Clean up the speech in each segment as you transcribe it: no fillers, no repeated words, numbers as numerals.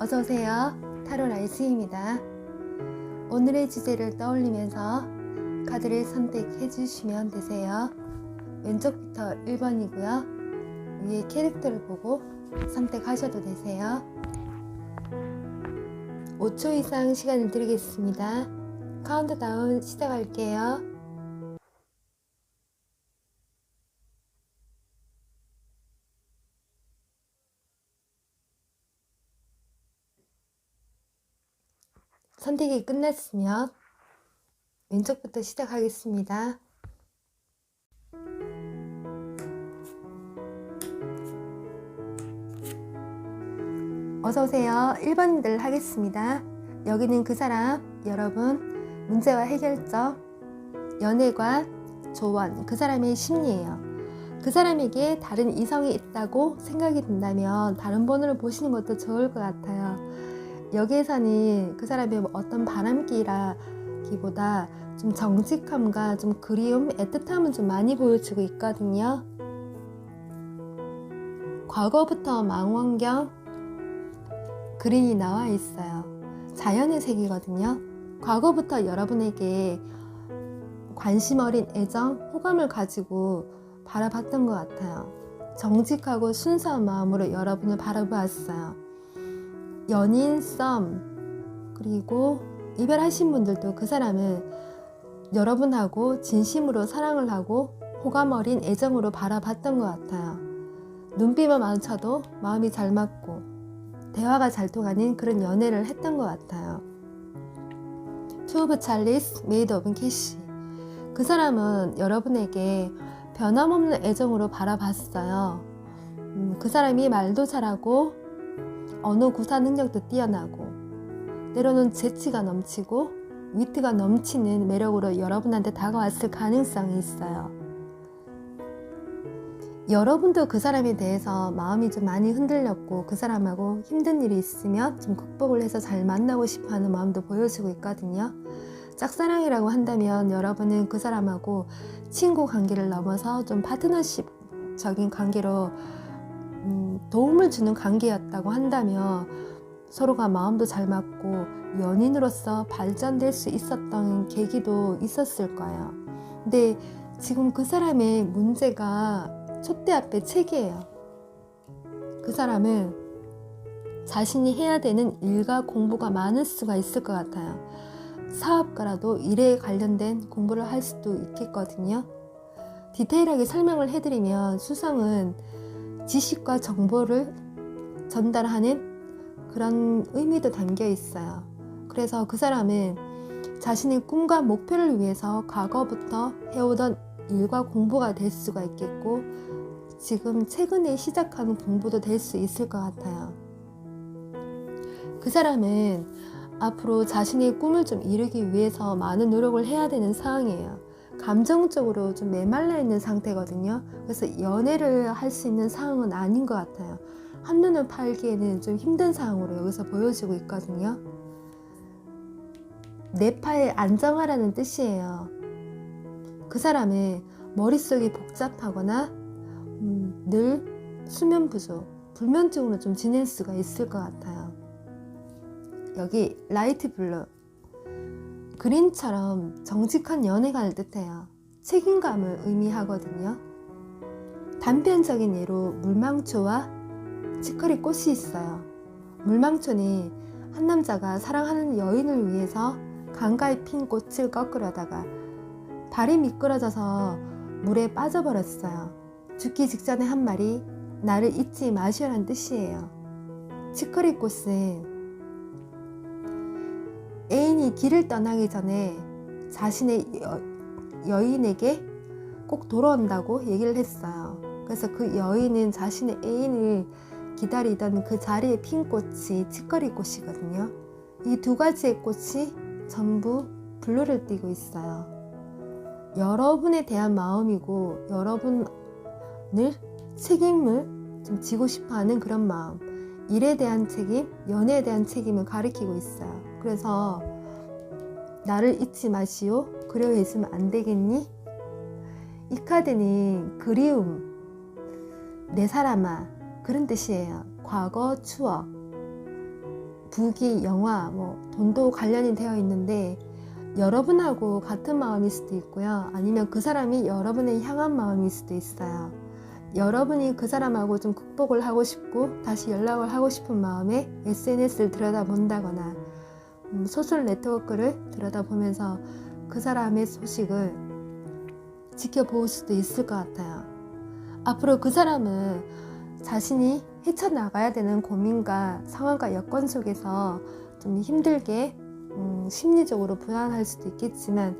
어서오세요. 타로 라이스입니다. 오늘의 주제를 떠올리면서 카드를 선택해 주시면 되세요. 왼쪽부터 1번이고요. 위에 캐릭터를 보고 선택하셔도 되세요. 5초 이상 시간을 드리겠습니다. 카운트다운 시작할게요. 선택이 끝났으면 왼쪽부터 시작하겠습니다. 어서오세요. 1번들 하겠습니다. 여기는 그 사람, 여러분, 문제와 해결점, 연애관, 조언, 그 사람의 심리예요. 그 사람에게 다른 이성이 있다고 생각이 든다면 다른 번호를 보시는 것도 좋을 것 같아요. 여기에서는 그 사람의 어떤 바람기라기보다 좀 정직함과 좀 그리움, 애틋함은 좀 많이 보여주고 있거든요. 과거부터 망원경 그림이 나와 있어요. 자연의 색이거든요. 과거부터 여러분에게 관심 어린 애정, 호감을 가지고 바라봤던 것 같아요. 정직하고 순수한 마음으로 여러분을 바라보았어요. 연인, 썸, 그리고 이별하신 분들도 그 사람을 여러분하고 진심으로 사랑을 하고 호감 어린 애정으로 바라봤던 것 같아요. 눈빛만 마주쳐도 마음이 잘 맞고 대화가 잘 통하는 그런 연애를 했던 것 같아요. 투 오브 찰리스, 메이드 오브 캐시. 그 사람은 여러분에게 변함없는 애정으로 바라봤어요. 그 사람이 말도 잘하고 언어 구사 능력도 뛰어나고 때로는 재치가 넘치고 위트가 넘치는 매력으로 여러분한테 다가왔을 가능성이 있어요. 여러분도 그 사람에 대해서 마음이 좀 많이 흔들렸고 그 사람하고 힘든 일이 있으면 좀 극복을 해서 잘 만나고 싶어하는 마음도 보여주고 있거든요. 짝사랑이라고 한다면 여러분은 그 사람하고 친구 관계를 넘어서 좀 파트너십적인 관계로 도움을 주는 관계였다고 한다면 서로가 마음도 잘 맞고 연인으로서 발전될 수 있었던 계기도 있었을 거예요. 근데 지금 그 사람의 문제가 촛대 앞에 책이에요. 그 사람은 자신이 해야 되는 일과 공부가 많을 수가 있을 것 같아요. 사업가라도 일에 관련된 공부를 할 수도 있겠거든요. 디테일하게 설명을 해드리면 수성은 지식과 정보를 전달하는 그런 의미도 담겨 있어요. 그래서 그 사람은 자신의 꿈과 목표를 위해서 과거부터 해오던 일과 공부가 될 수가 있겠고 지금 최근에 시작하는 공부도 될 수 있을 것 같아요. 그 사람은 앞으로 자신의 꿈을 좀 이루기 위해서 많은 노력을 해야 되는 상황이에요. 감정적으로 좀 메말라 있는 상태거든요. 그래서 연애를 할 수 있는 상황은 아닌 것 같아요. 한눈을 팔기에는 좀 힘든 상황으로 여기서 보여지고 있거든요. 내 파에 안정하라는 뜻이에요. 그 사람의 머릿속이 복잡하거나 늘 수면 부족, 불면증으로 좀 지낼 수가 있을 것 같아요. 여기 라이트 블루, 그린처럼 정직한 연애관을 뜻해요. 책임감을 의미하거든요. 단편적인 예로 물망초와 치커리 꽃이 있어요. 물망초는 한 남자가 사랑하는 여인을 위해서 강가에 핀 꽃을 꺾으려다가 발이 미끄러져서 물에 빠져버렸어요. 죽기 직전에 한 말이 나를 잊지 마시라는 뜻이에요. 치커리 꽃은 애인이 길을 떠나기 전에 자신의 여인에게 꼭 돌아온다고 얘기를 했어요. 그래서 그 여인은 자신의 애인을 기다리던 그 자리에 핀 꽃이 치커리 꽃이거든요. 이 두 가지의 꽃이 전부 블루를 띠고 있어요. 여러분에 대한 마음이고 여러분을 책임을 좀 지고 싶어하는 그런 마음, 일에 대한 책임, 연애에 대한 책임을 가리키고 있어요. 그래서 나를 잊지 마시오. 그려 있으면 안 되겠니? 이 카드는 그리움, 내 사람아 그런 뜻이에요. 과거 추억, 부귀, 영화, 돈도 관련이 되어 있는데 여러분하고 같은 마음일 수도 있고요. 아니면 그 사람이 여러분을 향한 마음일 수도 있어요. 여러분이 그 사람하고 좀 극복을 하고 싶고 다시 연락을 하고 싶은 마음에 SNS를 들여다본다거나 소셜 네트워크를 들여다보면서 그 사람의 소식을 지켜볼 수도 있을 것 같아요. 앞으로 그 사람은 자신이 헤쳐나가야 되는 고민과 상황과 여건 속에서 좀 힘들게 심리적으로 불안할 수도 있겠지만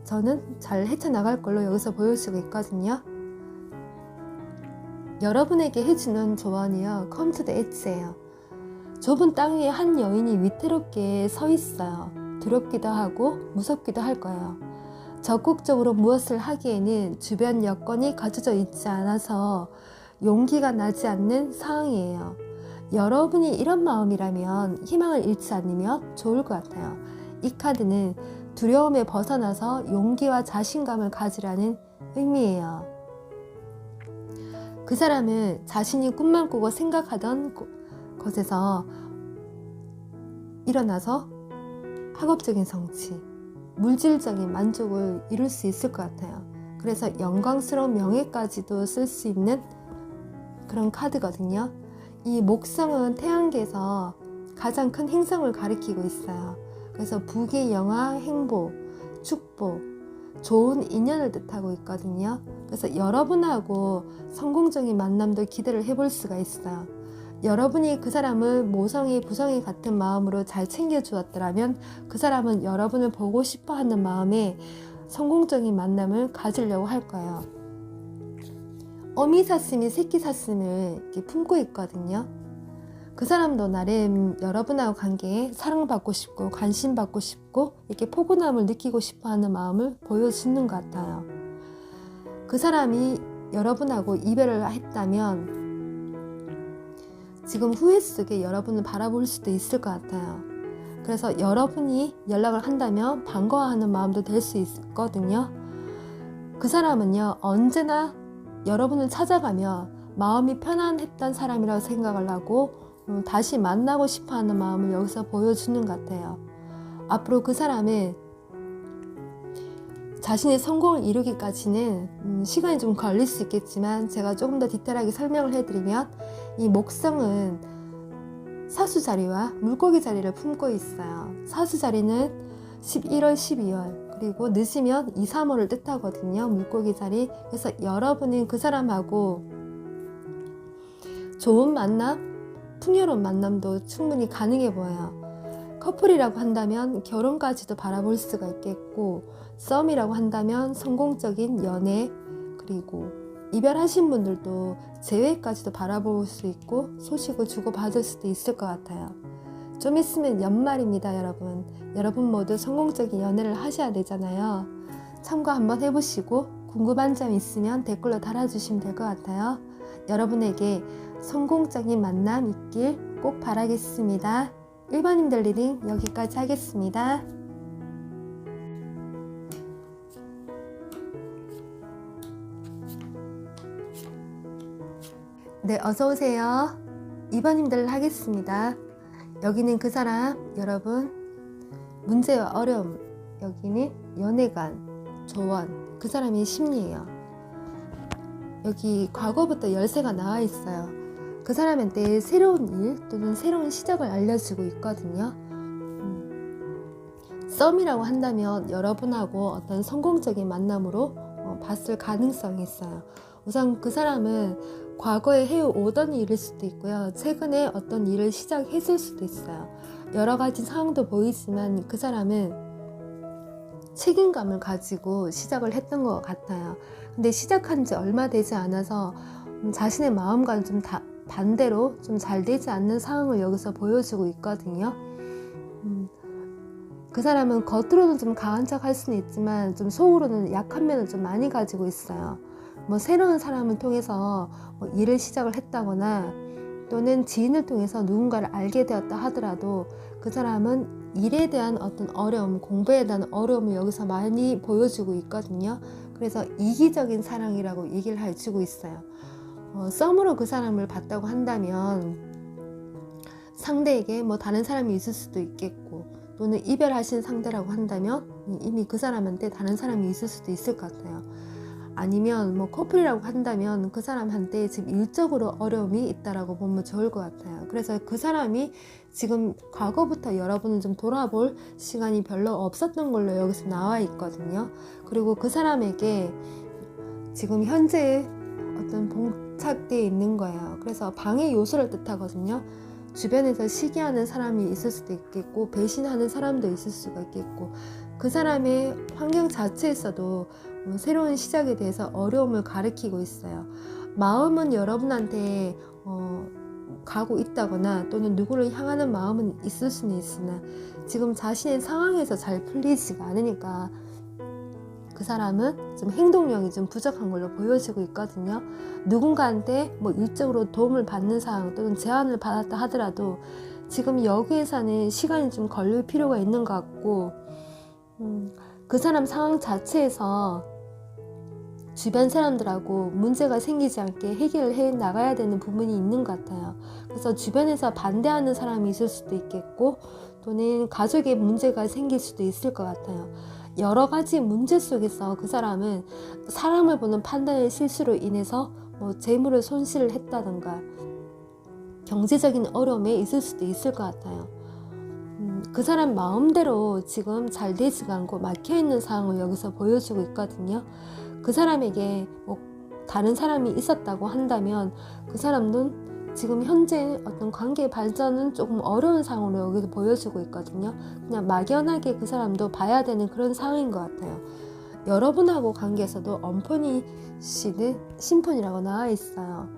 저는 잘 헤쳐나갈 걸로 여기서 보여주고 있거든요. 여러분에게 해주는 조언이요, come to the edge예요. 좁은 땅 위에 한 여인이 위태롭게 서 있어요. 두렵기도 하고 무섭기도 할 거예요. 적극적으로 무엇을 하기에는 주변 여건이 갖춰져 있지 않아서 용기가 나지 않는 상황이에요. 여러분이 이런 마음이라면 희망을 잃지 않으면 좋을 것 같아요. 이 카드는 두려움에 벗어나서 용기와 자신감을 가지라는 의미예요. 그 사람은 자신이 꿈만 꾸고 생각하던 것에서 일어나서 학업적인 성취, 물질적인 만족을 이룰 수 있을 것 같아요. 그래서 영광스러운 명예까지도 쓸 수 있는 그런 카드거든요. 이 목성은 태양계에서 가장 큰 행성을 가리키고 있어요. 그래서 부귀, 영화, 행복, 축복, 좋은 인연을 뜻하고 있거든요. 그래서 여러분하고 성공적인 만남도 기대를 해볼 수가 있어요. 여러분이 그 사람을 모성이 부성이 같은 마음으로 잘 챙겨주었더라면 그 사람은 여러분을 보고 싶어 하는 마음에 성공적인 만남을 가지려고 할 거예요. 어미 사슴이 새끼 사슴을 이렇게 품고 있거든요. 그 사람도 나름 여러분하고 관계에 사랑받고 싶고 관심받고 싶고 이렇게 포근함을 느끼고 싶어 하는 마음을 보여주는 것 같아요. 그 사람이 여러분하고 이별을 했다면 지금 후회 속에 여러분을 바라볼 수도 있을 것 같아요. 그래서 여러분이 연락을 한다면 반가워하는 마음도 될 수 있거든요. 그 사람은요, 언제나 여러분을 찾아가며 마음이 편안했던 사람이라고 생각을 하고 다시 만나고 싶어하는 마음을 여기서 보여주는 것 같아요. 앞으로 그 사람은 자신의 성공을 이루기까지는 시간이 좀 걸릴 수 있겠지만 제가 조금 더 디테일하게 설명을 해드리면 이 목성은 사수자리와 물고기 자리를 품고 있어요. 사수자리는 11월, 12월 그리고 늦으면 2, 3월을 뜻하거든요. 물고기 자리. 그래서 여러분은 그 사람하고 좋은 만남, 풍요로운 만남도 충분히 가능해 보여요. 커플이라고 한다면 결혼까지도 바라볼 수가 있겠고 썸이라고 한다면 성공적인 연애 그리고 이별하신 분들도 재회까지도 바라볼 수 있고 소식을 주고받을 수도 있을 것 같아요. 좀 있으면 연말입니다, 여러분. 여러분 모두 성공적인 연애를 하셔야 되잖아요. 참고 한번 해보시고 궁금한 점 있으면 댓글로 달아주시면 될 것 같아요. 여러분에게 성공적인 만남 있길 꼭 바라겠습니다. 1번님들 리딩 여기까지 하겠습니다. 네, 어서오세요. 2번님들 하겠습니다. 여기는 그 사람, 여러분, 문제와 어려움, 여기는 연애관, 조언, 그 사람의 심리예요. 여기 과거부터 열쇠가 나와 있어요. 그 사람한테 새로운 일 또는 새로운 시작을 알려주고 있거든요. 썸이라고 한다면 여러분하고 어떤 성공적인 만남으로 봤을 가능성이 있어요. 우선 그 사람은 과거에 해오던 일일 수도 있고요. 최근에 어떤 일을 시작했을 수도 있어요. 여러 가지 상황도 보이지만 그 사람은 책임감을 가지고 시작을 했던 것 같아요. 근데 시작한 지 얼마 되지 않아서 자신의 마음과는 좀 반대로 좀 잘 되지 않는 상황을 여기서 보여주고 있거든요. 그 사람은 겉으로는 좀 강한 척 할 수는 있지만 좀 속으로는 약한 면을 좀 많이 가지고 있어요. 새로운 사람을 통해서 일을 시작을 했다거나 또는 지인을 통해서 누군가를 알게 되었다 하더라도 그 사람은 일에 대한 어떤 어려움, 공부에 대한 어려움을 여기서 많이 보여주고 있거든요. 그래서 이기적인 사랑이라고 얘기를 해주고 있어요. 썸으로 그 사람을 봤다고 한다면 상대에게 뭐 다른 사람이 있을 수도 있겠고, 또는 이별하신 상대라고 한다면 이미 그 사람한테 다른 사람이 있을 수도 있을 것 같아요. 아니면 뭐 커플이라고 한다면 그 사람한테 지금 일적으로 어려움이 있다라고 보면 좋을 것 같아요. 그래서 그 사람이 지금 과거부터 여러분을 좀 돌아볼 시간이 별로 없었던 걸로 여기서 나와 있거든요. 그리고 그 사람에게 지금 현재 어떤 봉착되어 있는 거예요. 그래서 방해 요소를 뜻하거든요. 주변에서 시기하는 사람이 있을 수도 있겠고, 배신하는 사람도 있을 수가 있겠고, 그 사람의 환경 자체에서도 새로운 시작에 대해서 어려움을 가리키고 있어요. 마음은 여러분한테 가고 있다거나 또는 누구를 향하는 마음은 있을 수는 있으나 지금 자신의 상황에서 잘 풀리지가 않으니까 그 사람은 좀 행동력이 좀 부족한 걸로 보여지고 있거든요. 누군가한테 뭐 일적으로 도움을 받는 상황 또는 제안을 받았다 하더라도 지금 여기에서는 시간이 좀 걸릴 필요가 있는 것 같고, 그 사람 상황 자체에서 주변 사람들하고 문제가 생기지 않게 해결을 해 나가야 되는 부분이 있는 것 같아요. 그래서 주변에서 반대하는 사람이 있을 수도 있겠고, 또는 가족의 문제가 생길 수도 있을 것 같아요. 여러 가지 문제 속에서 그 사람은 사람을 보는 판단의 실수로 인해서 뭐 재물을 손실을 했다던가 경제적인 어려움에 있을 수도 있을 것 같아요. 그 사람 마음대로 지금 잘 되지가 않고 막혀있는 상황을 여기서 보여주고 있거든요. 그 사람에게 뭐 다른 사람이 있었다고 한다면 그 사람은 지금 현재 어떤 관계 발전은 조금 어려운 상황으로 여기서 보여주고 있거든요. 그냥 막연하게 그 사람도 봐야 되는 그런 상황인 것 같아요. 여러분하고 관계에서도 언포니시드 심폰이라고 나와 있어요.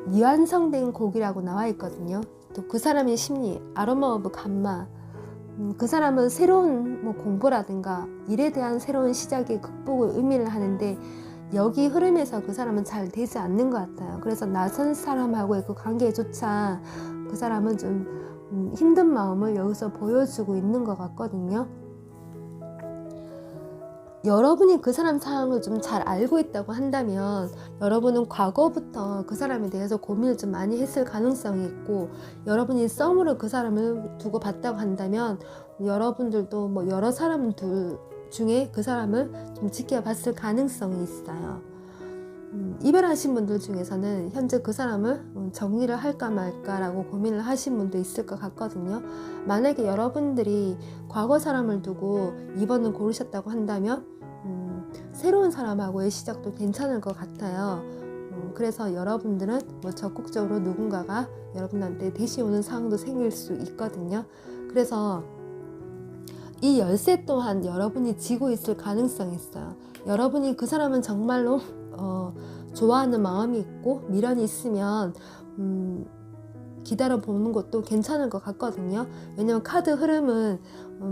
미완성된 곡이라고 나와 있거든요. 또 그 사람의 심리, 아로마 오브 감마, 그 사람은 새로운 뭐 공부라든가 일에 대한 새로운 시작의 극복을 의미를 하는데, 여기 흐름에서 그 사람은 잘 되지 않는 것 같아요. 그래서 낯선 사람하고의 그 관계조차 그 사람은 좀 힘든 마음을 여기서 보여주고 있는 것 같거든요. 여러분이 그 사람 상황을 좀 잘 알고 있다고 한다면 여러분은 과거부터 그 사람에 대해서 고민을 좀 많이 했을 가능성이 있고, 여러분이 썸으로 그 사람을 두고 봤다고 한다면 여러분들도 뭐 여러 사람들 중에 그 사람을 좀 지켜봤을 가능성이 있어요. 이별하신 분들 중에서는 현재 그 사람을 정리를 할까 말까라고 고민을 하신 분도 있을 것 같거든요. 만약에 여러분들이 과거 사람을 두고 2번을 고르셨다고 한다면 새로운 사람하고의 시작도 괜찮을 것 같아요. 그래서 여러분들은 뭐 적극적으로 누군가가 여러분한테 대시 오는 상황도 생길 수 있거든요. 그래서 이 열쇠 또한 여러분이 쥐고 있을 가능성이 있어요. 여러분이 그 사람은 정말로 좋아하는 마음이 있고 미련이 있으면 기다려 보는 것도 괜찮을 것 같거든요. 왜냐면 카드 흐름은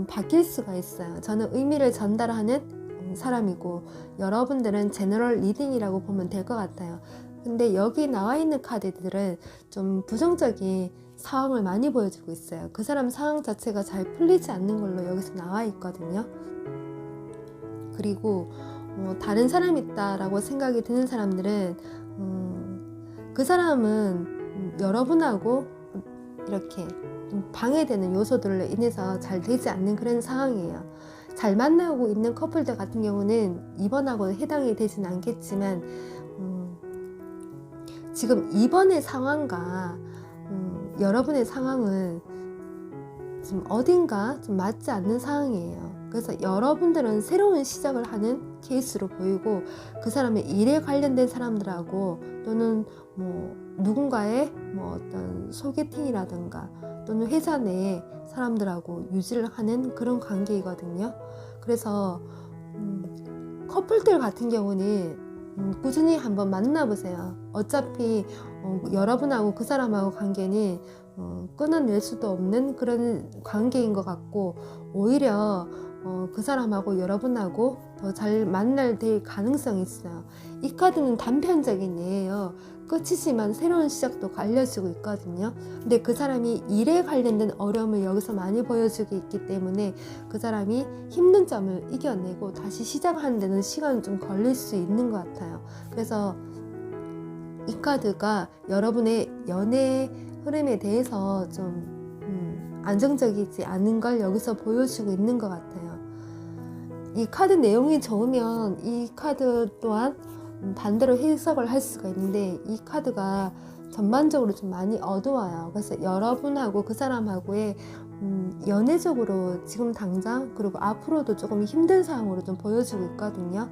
바뀔 수가 있어요. 저는 의미를 전달하는 사람이고 여러분들은 제너럴 리딩이라고 보면 될 것 같아요. 근데 여기 나와 있는 카드들은 좀 부정적인 상황을 많이 보여주고 있어요. 그 사람 상황 자체가 잘 풀리지 않는 걸로 여기서 나와 있거든요. 그리고 다른 사람이 있다라고 생각이 드는 사람들은 그 사람은 여러분하고 이렇게 좀 방해되는 요소들로 인해서 잘 되지 않는 그런 상황이에요. 잘 만나고 있는 커플들 같은 경우는 이번하고는 해당이 되진 않겠지만 지금 이번의 상황과 여러분의 상황은 지금 어딘가 좀 맞지 않는 상황이에요. 그래서 여러분들은 새로운 시작을 하는 케이스로 보이고, 그 사람의 일에 관련된 사람들하고 또는 뭐 누군가의 뭐 어떤 소개팅이라든가 또는 회사 내 사람들하고 유지를 하는 그런 관계이거든요. 그래서 커플들 같은 경우는 꾸준히 한번 만나보세요. 어차피 여러분하고 그 사람하고 관계는 끊어낼 수도 없는 그런 관계인 것 같고, 오히려 그 사람하고 여러분하고 더 잘 만날 될 가능성이 있어요. 이 카드는 단편적인 예예요. 끝이지만 새로운 시작도 알려주고 있거든요. 근데 그 사람이 일에 관련된 어려움을 여기서 많이 보여주고 있기 때문에 그 사람이 힘든 점을 이겨내고 다시 시작하는 데는 시간이 좀 걸릴 수 있는 것 같아요. 그래서 이 카드가 여러분의 연애 흐름에 대해서 좀 안정적이지 않은 걸 여기서 보여주고 있는 것 같아요. 이 카드 내용이 좋으면 이 카드 또한 반대로 해석을 할 수가 있는데, 이 카드가 전반적으로 좀 많이 어두워요. 그래서 여러분하고 그 사람하고의 연애적으로 지금 당장 그리고 앞으로도 조금 힘든 상황으로 좀 보여주고 있거든요.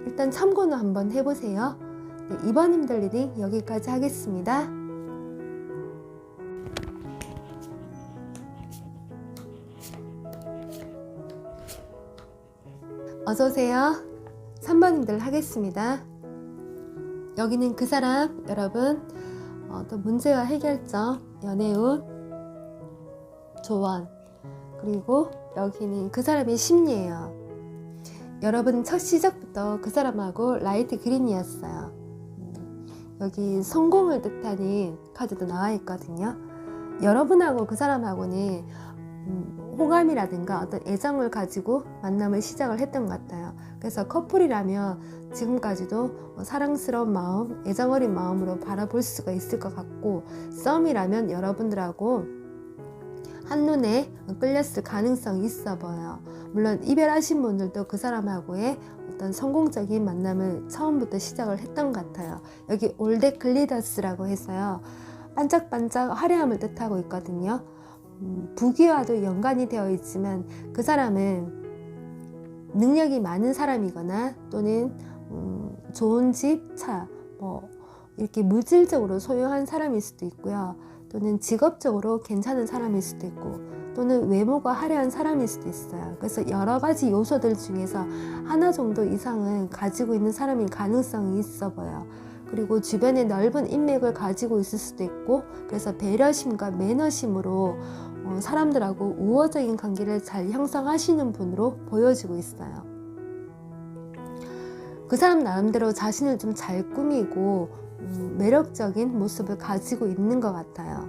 일단 참고는 한번 해보세요. 네, 이번 힘들 리딩 여기까지 하겠습니다. 어서오세요. 3번 힘들 하겠습니다. 여기는 그 사람, 여러분 어떤 문제와 해결점, 연애운, 조언, 그리고 여기는 그 사람의 심리예요. 여러분 첫 시작부터 그 사람하고 라이트 그린이었어요. 여기 성공을 뜻하는 카드도 나와 있거든요. 여러분하고 그 사람하고는 호감이라든가 어떤 애정을 가지고 만남을 시작을 했던 것 같아요. 그래서 커플이라면 지금까지도 사랑스러운 마음, 애정 어린 마음으로 바라볼 수가 있을 것 같고, 썸이라면 여러분들하고 한눈에 끌렸을 가능성이 있어 보여요. 물론 이별하신 분들도 그 사람하고의 어떤 성공적인 만남을 처음부터 시작을 했던 것 같아요. 여기 올데 글리더스라고 해서요, 반짝반짝 화려함을 뜻하고 있거든요. 부귀와도 연관이 되어 있지만 그 사람은 능력이 많은 사람이거나 또는 좋은 집, 차, 이렇게 물질적으로 소유한 사람일 수도 있고요. 또는 직업적으로 괜찮은 사람일 수도 있고, 또는 외모가 화려한 사람일 수도 있어요. 그래서 여러 가지 요소들 중에서 하나 정도 이상은 가지고 있는 사람일 가능성이 있어 보여요. 그리고 주변에 넓은 인맥을 가지고 있을 수도 있고, 그래서 배려심과 매너심으로 사람들하고 우호적인 관계를 잘 형성하시는 분으로 보여지고 있어요. 그 사람 나름대로 자신을 좀 잘 꾸미고 매력적인 모습을 가지고 있는 것 같아요.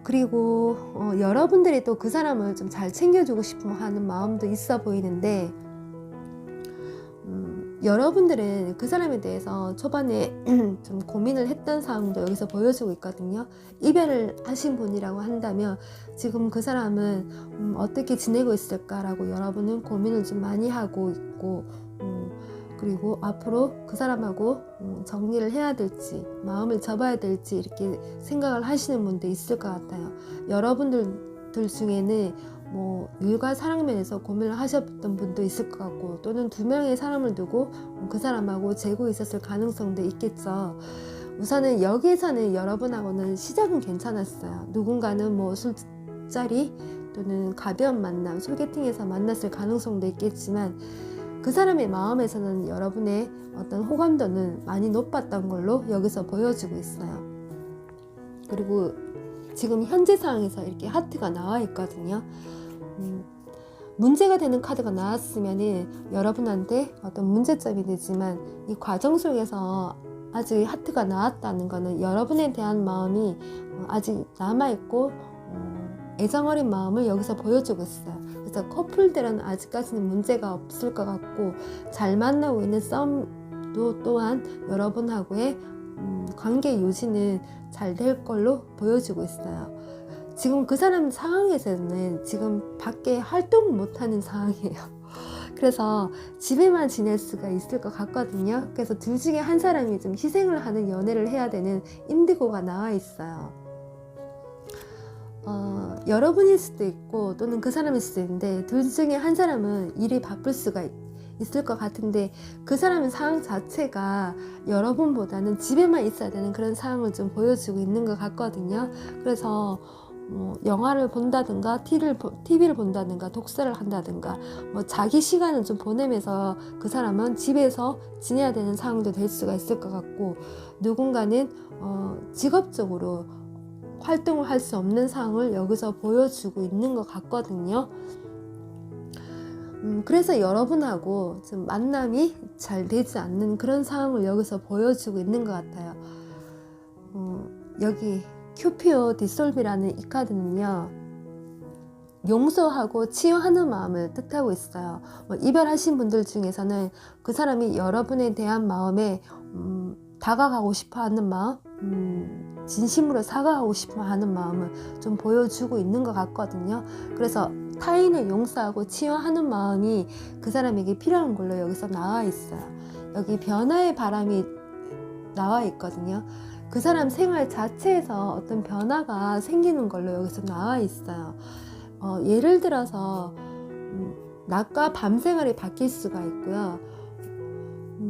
그리고 여러분들이 또 그 사람을 좀 잘 챙겨주고 싶어 하는 마음도 있어 보이는데, 여러분들은 그 사람에 대해서 초반에 좀 고민을 했던 상황도 여기서 보여주고 있거든요. 이별을 하신 분이라고 한다면 지금 그 사람은 어떻게 지내고 있을까라고 여러분은 고민을 좀 많이 하고 있고, 그리고 앞으로 그 사람하고 정리를 해야 될지 마음을 접어야 될지 이렇게 생각을 하시는 분도 있을 것 같아요. 여러분들 중에는 일과 사랑면에서 고민을 하셨던 분도 있을 것 같고, 또는 두 명의 사람을 두고 그 사람하고 재고 있었을 가능성도 있겠죠. 우선은 여기에서는 여러분하고는 시작은 괜찮았어요. 누군가는 술자리 또는 가벼운 만남, 소개팅에서 만났을 가능성도 있겠지만, 그 사람의 마음에서는 여러분의 어떤 호감도는 많이 높았던 걸로 여기서 보여지고 있어요. 그리고 지금 현재 상황에서 이렇게 하트가 나와 있거든요. 문제가 되는 카드가 나왔으면 여러분한테 어떤 문제점이 되지만, 이 과정 속에서 아직 하트가 나왔다는 것은 여러분에 대한 마음이 아직 남아있고 애정 어린 마음을 여기서 보여주고 있어요. 그래서 커플들은 아직까지는 문제가 없을 것 같고, 잘 만나고 있는 썸도 또한 여러분하고의 관계 유지는 잘 될 걸로 보여지고 있어요. 지금 그 사람 상황에서는 지금 밖에 활동을 못하는 상황이에요. 그래서 집에만 지낼 수가 있을 것 같거든요. 그래서 둘 중에 한 사람이 좀 희생을 하는 연애를 해야 되는 인디고가 나와 있어요. 여러분일 수도 있고 또는 그 사람일 수도 있는데, 둘 중에 한 사람은 일이 바쁠 수가 있을 것 같은데, 그 사람의 상황 자체가 여러분보다는 집에만 있어야 되는 그런 상황을 좀 보여주고 있는 것 같거든요. 그래서 영화를 본다든가 TV를 본다든가 독서를 한다든가 자기 시간을 좀 보내면서 그 사람은 집에서 지내야 되는 상황도 될 수가 있을 것 같고, 누군가는 직업적으로 활동을 할 수 없는 상황을 여기서 보여주고 있는 것 같거든요. 그래서 여러분하고 좀 만남이 잘 되지 않는 그런 상황을 여기서 보여주고 있는 것 같아요. 여기 큐피오 디솔비라는 이 카드는요, 용서하고 치유하는 마음을 뜻하고 있어요. 이별하신 분들 중에서는 그 사람이 여러분에 대한 마음에 다가가고 싶어 하는 마음, 진심으로 사과하고 싶어 하는 마음을 좀 보여주고 있는 것 같거든요. 그래서 타인을 용서하고 치유하는 마음이 그 사람에게 필요한 걸로 여기서 나와 있어요. 여기 변화의 바람이 나와 있거든요. 그 사람 생활 자체에서 어떤 변화가 생기는 걸로 여기서 나와 있어요. 예를 들어서 낮과 밤 생활이 바뀔 수가 있고요.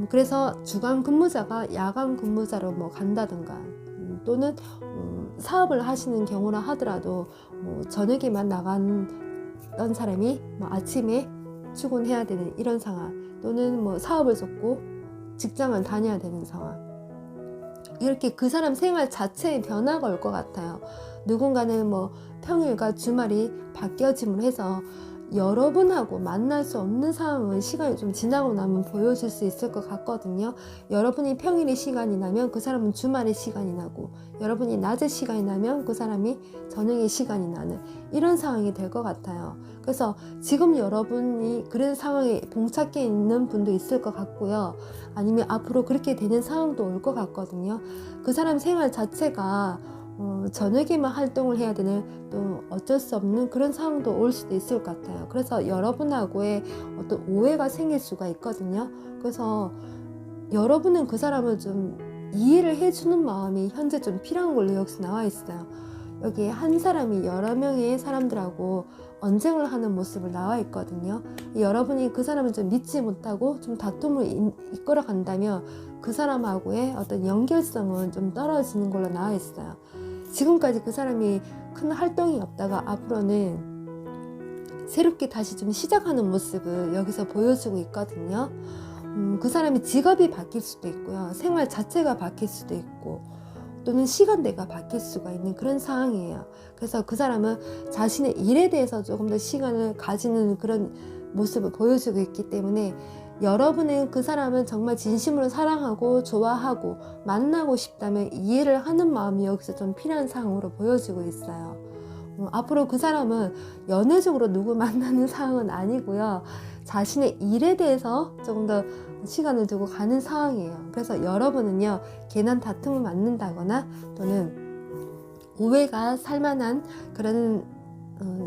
그래서 주간 근무자가 야간 근무자로 뭐 간다든가, 또는 사업을 하시는 경우라 하더라도 뭐 저녁에만 나갔던 사람이 뭐 아침에 출근해야 되는 이런 상황, 또는 뭐 사업을 접고 직장을 다녀야 되는 상황, 이렇게 그 사람 생활 자체에 변화가 올 것 같아요. 누군가는 뭐 평일과 주말이 바뀌어짐을 해서 여러분하고 만날 수 없는 상황은 시간이 좀 지나고 나면 보여줄 수 있을 것 같거든요. 여러분이 평일에 시간이 나면 그 사람은 주말에 시간이 나고, 여러분이 낮에 시간이 나면 그 사람이 저녁에 시간이 나는 이런 상황이 될 것 같아요. 그래서 지금 여러분이 그런 상황에 봉착해 있는 분도 있을 것 같고요. 아니면 앞으로 그렇게 되는 상황도 올 것 같거든요. 그 사람 생활 자체가 저녁에만 활동을 해야 되는, 또 어쩔 수 없는 그런 상황도 올 수도 있을 것 같아요. 그래서 여러분하고의 어떤 오해가 생길 수가 있거든요. 그래서 여러분은 그 사람을 좀 이해를 해주는 마음이 현재 좀 필요한 걸로 여기서 나와 있어요. 여기 한 사람이 여러 명의 사람들하고 언쟁을 하는 모습을 나와 있거든요. 여러분이 그 사람을 좀 믿지 못하고 좀 다툼을 이끌어 간다면 그 사람하고의 어떤 연결성은 좀 떨어지는 걸로 나와 있어요. 지금까지 그 사람이 큰 활동이 없다가 앞으로는 새롭게 다시 좀 시작하는 모습을 여기서 보여주고 있거든요. 그 사람이 직업이 바뀔 수도 있고요. 생활 자체가 바뀔 수도 있고, 또는 시간대가 바뀔 수가 있는 그런 상황이에요. 그래서 그 사람은 자신의 일에 대해서 조금 더 시간을 가지는 그런 모습을 보여주고 있기 때문에, 여러분은 그 사람은 정말 진심으로 사랑하고 좋아하고 만나고 싶다면 이해를 하는 마음이 여기서 좀 필요한 상황으로 보여지고 있어요. 앞으로 그 사람은 연애적으로 누구 만나는 상황은 아니고요. 자신의 일에 대해서 조금 더 시간을 두고 가는 상황이에요. 그래서 여러분은요, 괜한 다툼을 만든다거나 또는 오해가 살만한 그런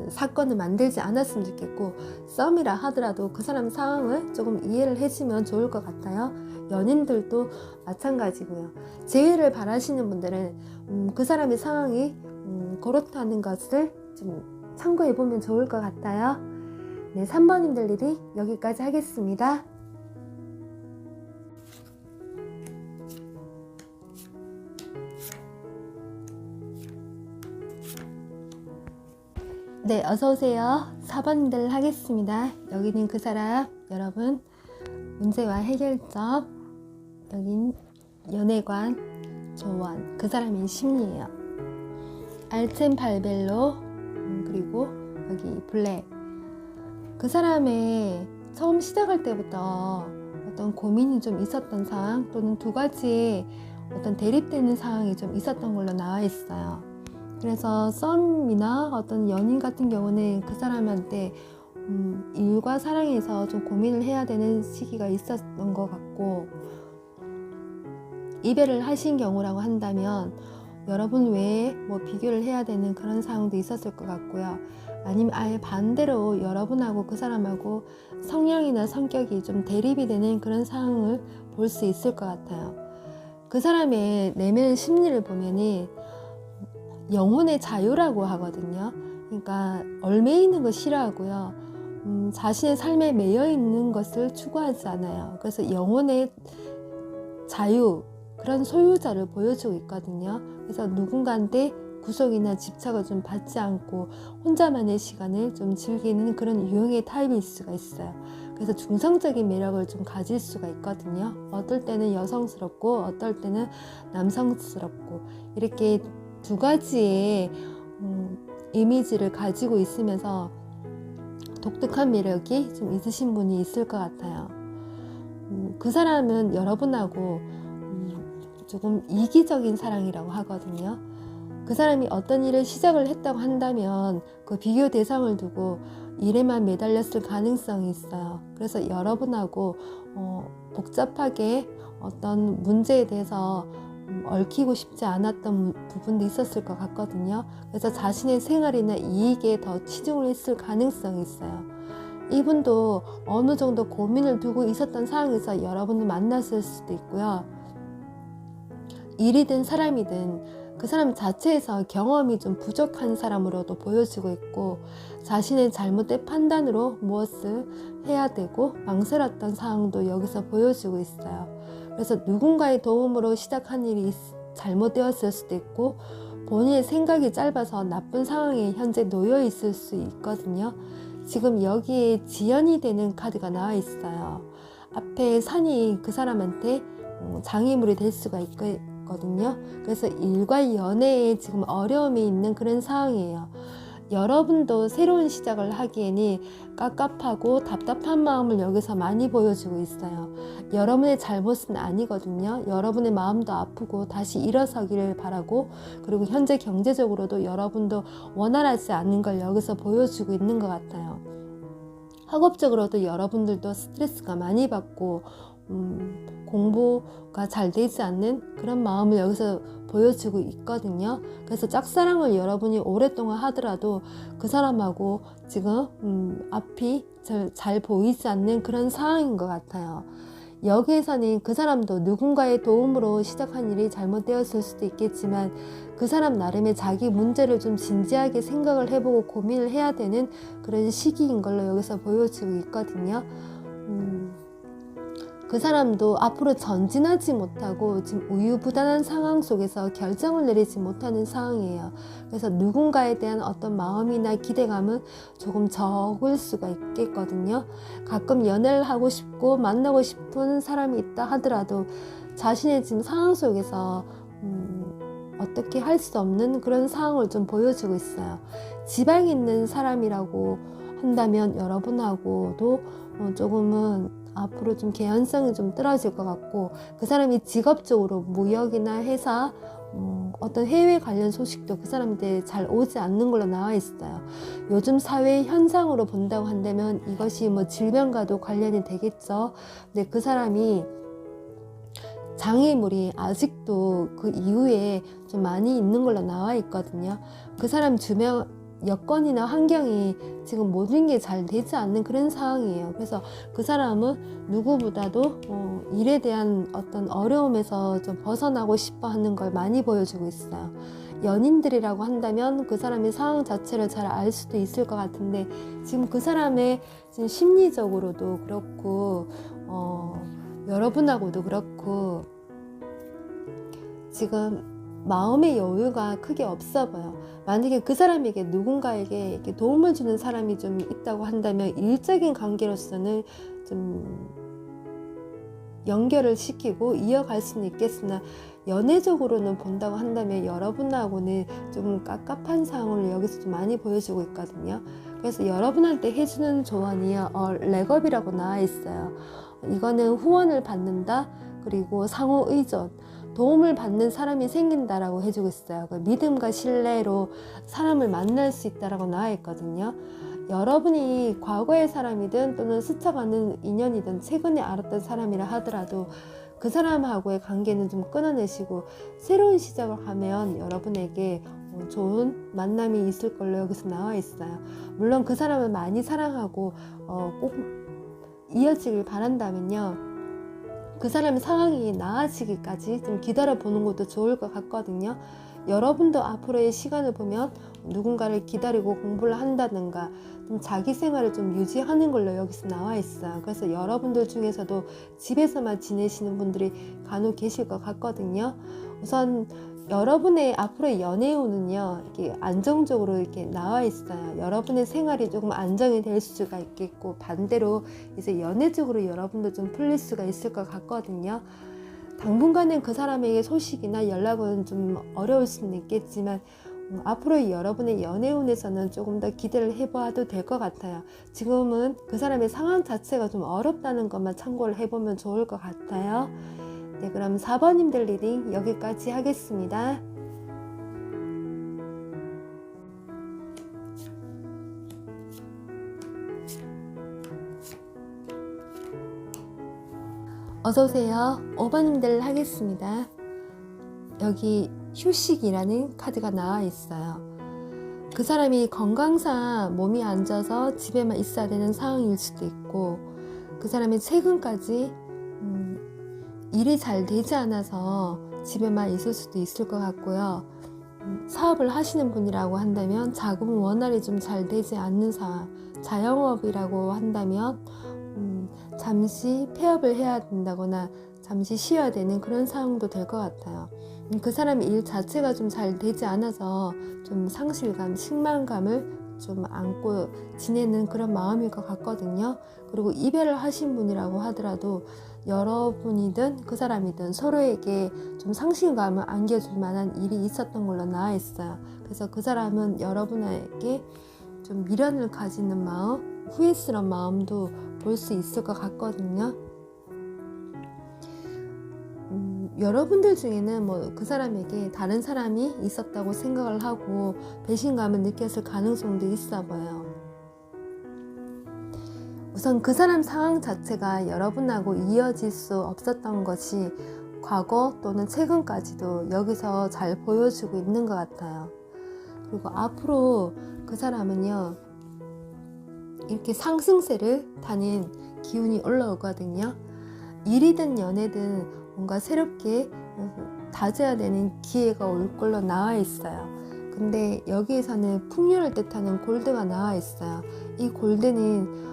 사건을 만들지 않았으면 좋겠고, 썸이라 하더라도 그 사람 상황을 조금 이해를 해주면 좋을 것 같아요. 연인들도 마찬가지고요. 재회를 바라시는 분들은 그 사람의 상황이 그렇다는 것을 좀 참고해 보면 좋을 것 같아요. 네, 3번님들 일이 여기까지 하겠습니다. 네, 어서오세요. 4번들 하겠습니다. 여기는 그 사람, 여러분, 문제와 해결점, 여긴 연애관, 조언, 그 사람의 심리예요. 알첸 발벨로, 그리고 여기 블랙. 그 사람의 처음 시작할 때부터 어떤 고민이 좀 있었던 상황, 또는 두 가지의 어떤 대립되는 상황이 좀 있었던 걸로 나와 있어요. 그래서 썸이나 어떤 연인 같은 경우는 그 사람한테 일과 사랑에서 좀 고민을 해야 되는 시기가 있었던 것 같고, 이별을 하신 경우라고 한다면 여러분 외에 뭐 비교를 해야 되는 그런 상황도 있었을 것 같고요. 아니면 아예 반대로 여러분하고 그 사람하고 성향이나 성격이 좀 대립이 되는 그런 상황을 볼 수 있을 것 같아요. 그 사람의 내면 심리를 보면은 영혼의 자유라고 하거든요. 그러니까 얽매이는 거 싫어하고요. 자신의 삶에 매여 있는 것을 추구하지 않아요. 그래서 영혼의 자유, 그런 소유자를 보여주고 있거든요. 그래서 누군가한테 구속이나 집착을 좀 받지 않고 혼자만의 시간을 좀 즐기는 그런 유형의 타입일 수가 있어요. 그래서 중성적인 매력을 좀 가질 수가 있거든요. 어떨 때는 여성스럽고 어떨 때는 남성스럽고, 이렇게 두 가지의 이미지를 가지고 있으면서 독특한 매력이 좀 있으신 분이 있을 것 같아요. 그 사람은 여러분하고 조금 이기적인 사랑이라고 하거든요. 그 사람이 어떤 일을 시작을 했다고 한다면 그 비교 대상을 두고 일에만 매달렸을 가능성이 있어요. 그래서 여러분하고 복잡하게 어떤 문제에 대해서 얽히고 싶지 않았던 부분도 있었을 것 같거든요. 그래서 자신의 생활이나 이익에 더 치중을 했을 가능성이 있어요. 이분도 어느 정도 고민을 두고 있었던 상황에서 여러분을 만났을 수도 있고요. 일이든 사람이든 그 사람 자체에서 경험이 좀 부족한 사람으로도 보여지고 있고, 자신의 잘못된 판단으로 무엇을 해야 되고 망설였던 상황도 여기서 보여지고 있어요. 그래서 누군가의 도움으로 시작한 일이 잘못되었을 수도 있고, 본인의 생각이 짧아서 나쁜 상황에 현재 놓여 있을 수 있거든요. 지금 여기에 지연이 되는 카드가 나와 있어요. 앞에 산이 그 사람한테 장애물이 될 수가 있거든요. 그래서 일과 연애에 지금 어려움이 있는 그런 상황이에요. 여러분도 새로운 시작을 하기에는 깝깝하고 답답한 마음을 여기서 많이 보여주고 있어요. 여러분의 잘못은 아니거든요. 여러분의 마음도 아프고 다시 일어서기를 바라고, 그리고 현재 경제적으로도 여러분도 원활하지 않은 걸 여기서 보여주고 있는 것 같아요. 학업적으로도 여러분들도 스트레스가 많이 받고 공부가 잘 되지 않는 그런 마음을 여기서 보여주고 있거든요. 그래서 짝사랑을 여러분이 오랫동안 하더라도 그 사람하고 지금 앞이 잘 보이지 않는 그런 상황인 것 같아요. 여기에서는 그 사람도 누군가의 도움으로 시작한 일이 잘못되었을 수도 있겠지만, 그 사람 나름의 자기 문제를 좀 진지하게 생각을 해보고 고민을 해야 되는 그런 시기인 걸로 여기서 보여지고 있거든요. 그 사람도 앞으로 전진하지 못하고 지금 우유부단한 상황 속에서 결정을 내리지 못하는 상황이에요. 그래서 누군가에 대한 어떤 마음이나 기대감은 조금 적을 수가 있겠거든요. 가끔 연애를 하고 싶고 만나고 싶은 사람이 있다 하더라도 자신의 지금 상황 속에서 어떻게 할 수 없는 그런 상황을 좀 보여주고 있어요. 지방에 있는 사람이라고 한다면 여러분하고도 조금은 앞으로 좀 개연성이 좀 떨어질 것 같고, 그 사람이 직업적으로 무역이나 회사 어떤 해외 관련 소식도 그 사람한테 잘 오지 않는 걸로 나와 있어요. 요즘 사회 현상으로 본다고 한다면 이것이 뭐 질병과도 관련이 되겠죠. 근데 그 사람이 장애물이 아직도 그 이후에 좀 많이 있는 걸로 나와 있거든요. 그 사람 주변 여건이나 환경이 지금 모든 게 잘 되지 않는 그런 상황이에요. 그래서 그 사람은 누구보다도 일에 대한 어떤 어려움에서 좀 벗어나고 싶어 하는 걸 많이 보여주고 있어요. 연인들이라고 한다면 그 사람의 상황 자체를 잘 알 수도 있을 것 같은데, 지금 그 사람의 지금 심리적으로도 그렇고 여러분하고도 그렇고 지금 마음의 여유가 크게 없어 보여. 만약에 그 사람에게 누군가에게 이렇게 도움을 주는 사람이 좀 있다고 한다면 일적인 관계로서는 좀 연결을 시키고 이어갈 수는 있겠으나, 연애적으로는 본다고 한다면 여러분하고는 좀 깝깝한 상황을 여기서 좀 많이 보여주고 있거든요. 그래서 여러분한테 해주는 조언이 렉업이라고 나와 있어요. 이거는 후원을 받는다, 그리고 상호 의존, 도움을 받는 사람이 생긴다라고 해주고 있어요. 믿음과 신뢰로 사람을 만날 수 있다라고 나와 있거든요. 여러분이 과거의 사람이든 또는 스쳐가는 인연이든 최근에 알았던 사람이라 하더라도 그 사람하고의 관계는 좀 끊어내시고 새로운 시작을 하면 여러분에게 좋은 만남이 있을 걸로 여기서 나와 있어요. 물론 그 사람을 많이 사랑하고 꼭 이어지길 바란다면요, 그 사람의 상황이 나아지기까지 좀 기다려보는 것도 좋을 것 같거든요. 여러분도 앞으로의 시간을 보면 누군가를 기다리고 공부를 한다든가 좀 자기 생활을 좀 유지하는 걸로 여기서 나와 있어요. 그래서 여러분들 중에서도 집에서만 지내시는 분들이 간혹 계실 것 같거든요. 우선 여러분의 앞으로의 연애운은요, 이렇게 안정적으로 이렇게 나와 있어요. 여러분의 생활이 조금 안정이 될 수가 있겠고, 반대로 이제 연애적으로 여러분도 좀 풀릴 수가 있을 것 같거든요. 당분간은 그 사람에게 소식이나 연락은 좀 어려울 수는 있겠지만 앞으로 여러분의 연애운에서는 조금 더 기대를 해봐도 될 것 같아요. 지금은 그 사람의 상황 자체가 좀 어렵다는 것만 참고를 해보면 좋을 것 같아요. 네, 그럼 4번님들 리딩 여기까지 하겠습니다. 어서오세요. 5번님들 하겠습니다. 여기 휴식이라는 카드가 나와 있어요. 그 사람이 건강상 몸이 안 좋아서 집에만 있어야 되는 상황일 수도 있고, 그 사람이 최근까지 일이 잘 되지 않아서 집에만 있을 수도 있을 것 같고요. 사업을 하시는 분이라고 한다면 자금 원활히 좀 잘 되지 않는 상황, 자영업이라고 한다면 잠시 폐업을 해야 된다거나 잠시 쉬어야 되는 그런 상황도 될 것 같아요. 그 사람의 일 자체가 좀 잘 되지 않아서 좀 상실감, 실망감을 좀 안고 지내는 그런 마음일 것 같거든요. 그리고 이별을 하신 분이라고 하더라도 여러분이든 그 사람이든 서로에게 좀 상실감을 안겨줄 만한 일이 있었던 걸로 나와 있어요. 그래서 그 사람은 여러분에게 좀 미련을 가지는 마음, 후회스러운 마음도 볼 수 있을 것 같거든요. 여러분들 중에는 뭐 그 사람에게 다른 사람이 있었다고 생각을 하고 배신감을 느꼈을 가능성도 있어 보여요. 우선 그 사람 상황 자체가 여러분하고 이어질 수 없었던 것이 과거 또는 최근까지도 여기서 잘 보여주고 있는 것 같아요. 그리고 앞으로 그 사람은요, 이렇게 상승세를 타는 기운이 올라오거든요. 일이든 연애든 뭔가 새롭게 다져야 되는 기회가 올 걸로 나와 있어요. 근데 여기에서는 풍요를 뜻하는 골드가 나와 있어요. 이 골드는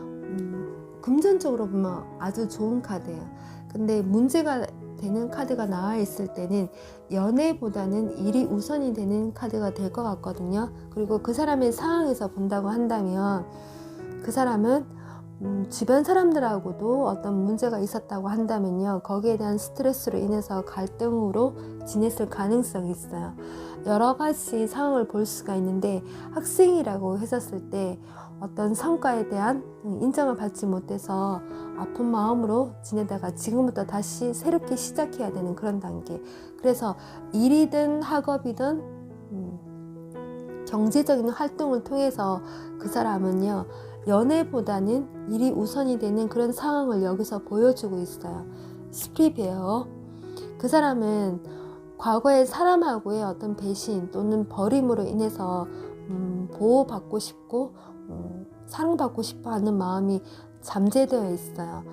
금전적으로 보면 아주 좋은 카드예요. 근데 문제가 되는 카드가 나와 있을 때는 연애보다는 일이 우선이 되는 카드가 될 것 같거든요. 그리고 그 사람의 상황에서 본다고 한다면 그 사람은 주변 사람들하고도 어떤 문제가 있었다고 한다면요, 거기에 대한 스트레스로 인해서 갈등으로 지냈을 가능성이 있어요. 여러 가지 상황을 볼 수가 있는데, 학생이라고 했었을 때 어떤 성과에 대한 인정을 받지 못해서 아픈 마음으로 지내다가 지금부터 다시 새롭게 시작해야 되는 그런 단계. 그래서 일이든 학업이든 경제적인 활동을 통해서 그 사람은요, 연애보다는 일이 우선이 되는 그런 상황을 여기서 보여주고 있어요. 스프리베어. 그 사람은 과거의 사람하고의 어떤 배신 또는 버림으로 인해서 보호받고 싶고 사랑받고 싶어 하는 마음이 잠재되어 있어요.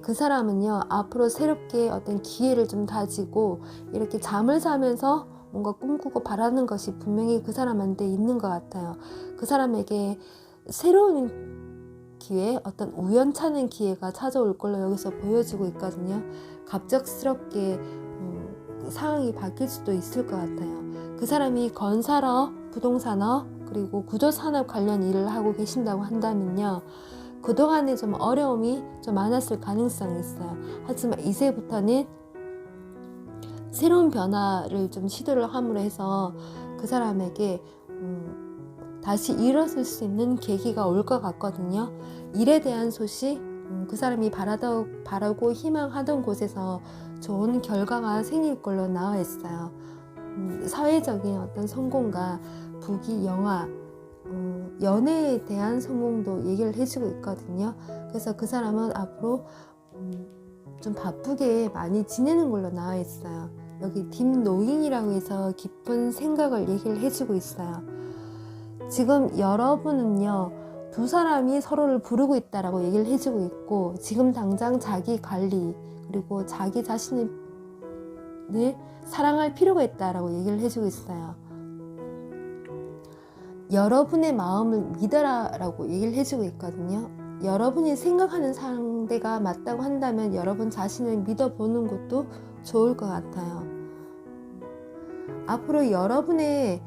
그 사람은요, 앞으로 새롭게 어떤 기회를 좀 다지고 이렇게 잠을 자면서 뭔가 꿈꾸고 바라는 것이 분명히 그 사람한테 있는 것 같아요. 그 사람에게 새로운 기회, 어떤 우연찮은 기회가 찾아올 걸로 여기서 보여지고 있거든요. 갑작스럽게 상황이 바뀔 수도 있을 것 같아요. 그 사람이 건설업, 부동산업, 그리고 구조산업 관련 일을 하고 계신다고 한다면요, 그동안에 좀 어려움이 좀 많았을 가능성이 있어요. 하지만 이제부터는 새로운 변화를 좀 시도를 함으로 해서 그 사람에게 다시 일어설 수 있는 계기가 올 것 같거든요. 일에 대한 소식, 그 사람이 바라고 희망하던 곳에서 좋은 결과가 생길 걸로 나와 있어요. 사회적인 어떤 성공과 부귀, 영화, 연애에 대한 성공도 얘기를 해주고 있거든요. 그래서 그 사람은 앞으로 좀 바쁘게 많이 지내는 걸로 나와 있어요. 여기 딥노잉이라고 해서 깊은 생각을 얘기를 해주고 있어요. 지금 여러분은요, 두 사람이 서로를 부르고 있다라고 얘기를 해주고 있고, 지금 당장 자기 관리 그리고 자기 자신을 사랑할 필요가 있다라고 얘기를 해주고 있어요. 여러분의 마음을 믿어라라고 얘기를 해주고 있거든요. 여러분이 생각하는 상대가 맞다고 한다면 여러분 자신을 믿어보는 것도 좋을 것 같아요. 앞으로 여러분의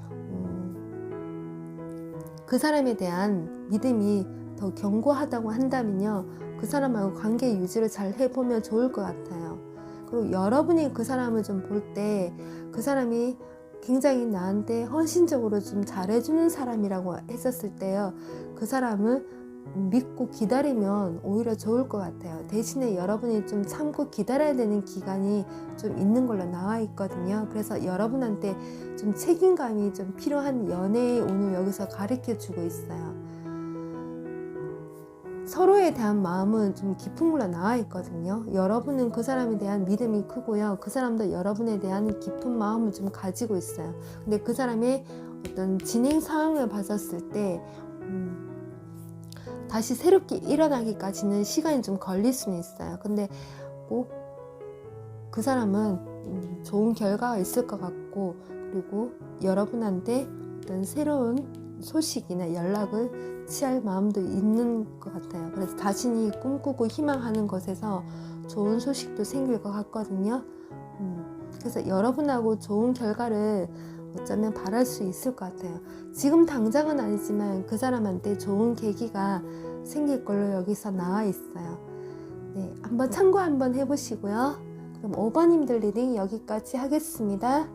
그 사람에 대한 믿음이 더 견고하다고 한다면요, 그 사람하고 관계 유지를 잘 해보면 좋을 것 같아요. 그리고 여러분이 그 사람을 좀 볼 때 그 사람이 굉장히 나한테 헌신적으로 좀 잘해주는 사람이라고 했었을 때요, 그 사람을 믿고 기다리면 오히려 좋을 것 같아요. 대신에 여러분이 좀 참고 기다려야 되는 기간이 좀 있는 걸로 나와 있거든요. 그래서 여러분한테 좀 책임감이 좀 필요한 연애의 운을 여기서 가르쳐 주고 있어요. 서로에 대한 마음은 좀 깊은 물로 나와 있거든요. 여러분은 그 사람에 대한 믿음이 크고요. 그 사람도 여러분에 대한 깊은 마음을 좀 가지고 있어요. 근데 그 사람의 어떤 진행 상황을 봤었을 때 다시 새롭게 일어나기까지는 시간이 좀 걸릴 수는 있어요. 근데 꼭 그 사람은 좋은 결과가 있을 것 같고, 그리고 여러분한테 어떤 새로운 소식이나 연락을 취할 마음도 있는 것 같아요. 그래서 자신이 꿈꾸고 희망하는 것에서 좋은 소식도 생길 것 같거든요. 그래서 여러분하고 좋은 결과를 어쩌면 바랄 수 있을 것 같아요. 지금 당장은 아니지만 그 사람한테 좋은 계기가 생길 걸로 여기서 나와 있어요. 네, 한번 참고 한번 해보시고요. 그럼 5번님들 리딩 여기까지 하겠습니다.